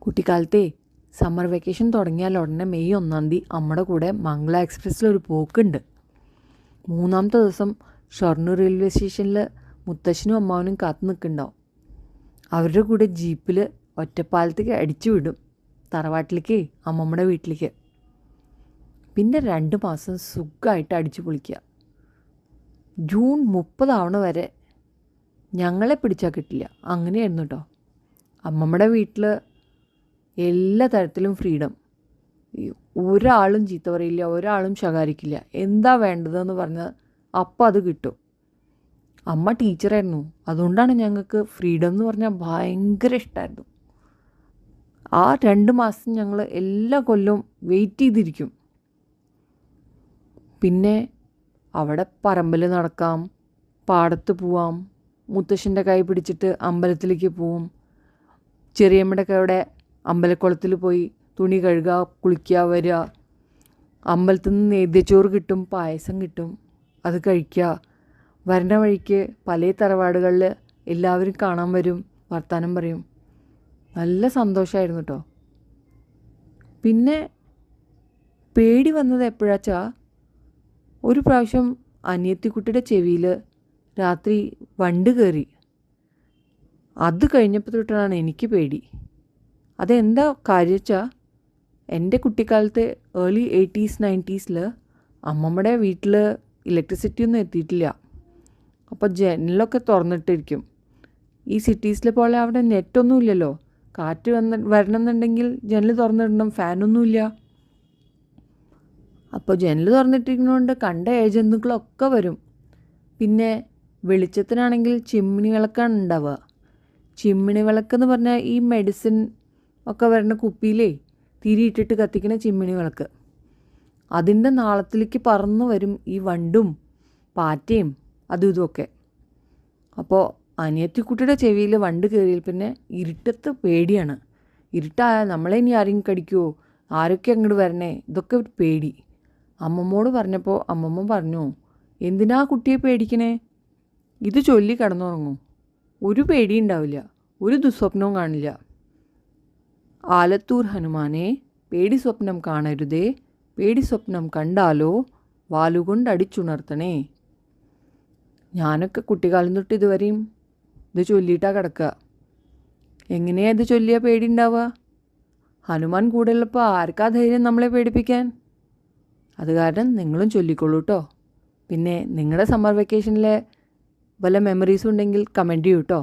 കുട്ടിക്കാലത്തെ summer vacation തുടങ്ങിയാൽ ഉടനെ മെയ് 1 നമ്മുടെ കൂടെ മംഗള എക്സ്പ്രസ്സിലൊരു പോക്കുണ്ട്. 3-ാമത്തെ ദിവസം ഷൊർണൂർ റെയിൽവേ സ്റ്റേഷനിൽ മുത്തശ്ശനും അമ്മാവനും കാത്തു നിൽക്കുന്നുണ്ടാവും. അവരുടെ കൂടെ ജീപ്പിൽ ഒറ്റപ്പാലത്തേക്ക് അടിച്ചു വിടും, തറവാട്ടിലേക്ക്, അമ്മമ്മയുടെ വീട്ടിലേക്ക്. പിന്നെ 2 മാസം സുഖമായിട്ട് അടിച്ചു പൊളിക്കുക. ജൂൺ 30 ആവണ വരെ ഞങ്ങളെ പിടിച്ചാൽ കിട്ടില്ല, അങ്ങനെയായിരുന്നു കേട്ടോ. അമ്മമ്മയുടെ വീട്ടിൽ എല്ലാ തരത്തിലും ഫ്രീഡം. ഒരാളും ചീത്ത പറയില്ല, ഒരാളും ശകാരിക്കില്ല. എന്താ വേണ്ടതെന്ന് പറഞ്ഞാൽ അപ്പം അത് കിട്ടും. അമ്മ ടീച്ചറായിരുന്നു, അതുകൊണ്ടാണ് ഞങ്ങൾക്ക് ഫ്രീഡം എന്ന് പറഞ്ഞാൽ ഭയങ്കര ഇഷ്ടമായിരുന്നു. ആ 2 മാസം ഞങ്ങൾ എല്ലാ കൊല്ലവും വെയിറ്റ് ചെയ്തിരിക്കും. പിന്നെ അവിടെ പറമ്പിൽ നടക്കാം, പാടത്ത് പോവാം, മുത്തശ്ശൻ്റെ കൈ പിടിച്ചിട്ട് അമ്പലത്തിലേക്ക് പോവും. ചെറിയമ്മയുടെ അവിടെ അമ്പലക്കുളത്തിൽ പോയി തുണി കഴുകുക, കുളിക്കുക, വരിക. അമ്പലത്തിൽ നിന്ന് നേദ്യച്ചോറ് കിട്ടും, പായസം കിട്ടും, അത് കഴിക്കുക. വരണ വഴിക്ക് പല തറവാടുകളിൽ എല്ലാവരും കാണാൻ വരും, വർത്താനം പറയും. നല്ല സന്തോഷമായിരുന്നു കേട്ടോ. പിന്നെ പേടി വന്നത് എപ്പോഴാച്ചാ, ഒരു പ്രാവശ്യം അനിയത്തിക്കുട്ടിയുടെ ചെവിയിൽ രാത്രി വണ്ട് കയറി. അത് കഴിഞ്ഞപ്പോൾ തൊട്ടാണ് എനിക്ക് പേടി. അതെന്താ കാര്യം വെച്ചാൽ, എൻ്റെ കുട്ടിക്കാലത്തെ ഏർലി 80s 90s അമ്മമ്മയുടെ വീട്ടിൽ ഇലക്ട്രിസിറ്റി ഒന്നും എത്തിയിട്ടില്ല. അപ്പോൾ ജനലൊക്കെ തുറന്നിട്ടിരിക്കും. ഈ സിറ്റീസിലെ പോലെ അവിടെ നെറ്റൊന്നും ഇല്ലല്ലോ. കാറ്റ് വരണമെന്നുണ്ടെങ്കിൽ ജനൽ തുറന്നിടണം, ഫാനൊന്നുമില്ല. അപ്പോൾ ജനൽ തുറന്നിട്ടിരിക്കുന്നതുകൊണ്ട് കണ്ട ഏജന്തുക്കളൊക്കെ വരും. പിന്നെ വെളിച്ചത്തിനാണെങ്കിൽ ചിമ്മിണി വിളക്കാണ് ഉണ്ടാവുക. ചിമ്മിണി വിളക്കെന്ന് പറഞ്ഞാൽ ഈ മെഡിസിൻ ഒക്കെ വരുന്ന കുപ്പിയിലേ തിരിയിട്ടിട്ട് കത്തിക്കുന്ന ചിമ്മിണി വിളക്ക്. അതിൻ്റെ നാളത്തിലേക്ക് പറന്നു വരും ഈ വണ്ടും പാറ്റയും അതും ഇതുമൊക്കെ. അപ്പോൾ അനിയത്തിക്കുട്ടിയുടെ ചെവിയിൽ വണ്ട് കയറിയാൽ പിന്നെ ഇരുട്ടത്ത് പേടിയാണ്. ഇരുട്ടായാൽ നമ്മളെ ഇനി ആരെങ്കിലും കടിക്കുമോ, ആരൊക്കെ അങ്ങോട്ട് വരണേ, ഇതൊക്കെ ഒരു പേടി. അമ്മമ്മോട് പറഞ്ഞപ്പോൾ അമ്മമ്മ പറഞ്ഞു, എന്തിനാ കുട്ടിയെ പേടിക്കണേ, ഇത് ചൊല്ലി കിടന്നുറങ്ങും, ഒരു പേടിയും ഉണ്ടാവില്ല, ഒരു ദുസ്വപ്നവും കാണില്ല. ആലത്തൂർ ഹനുമാനെ, പേടി സ്വപ്നം കാണരുതേ, പേടി സ്വപ്നം കണ്ടാലോ വാലുകൊണ്ടടിച്ചുണർത്തണേ. ഞാനൊക്കെ കുട്ടിക്കാലം തൊട്ട് ഇതുവരെയും ഇത് ചൊല്ലിയിട്ടാണ് കിടക്കുക. എങ്ങനെയാണ് ഇത് ചൊല്ലിയാൽ പേടി ഉണ്ടാവുക? ഹനുമാൻ കൂടെ ഉള്ളപ്പോൾ ആർക്കാ ധൈര്യം നമ്മളെ പേടിപ്പിക്കാൻ? അത് കാരണം നിങ്ങളും ചൊല്ലിക്കൊള്ളൂ കേട്ടോ. പിന്നെ നിങ്ങളുടെ സമ്മർ വെക്കേഷനിലെ വല്ല മെമ്മറീസും ഉണ്ടെങ്കിൽ കമൻറ്റ് ചെയ്യൂ കേട്ടോ.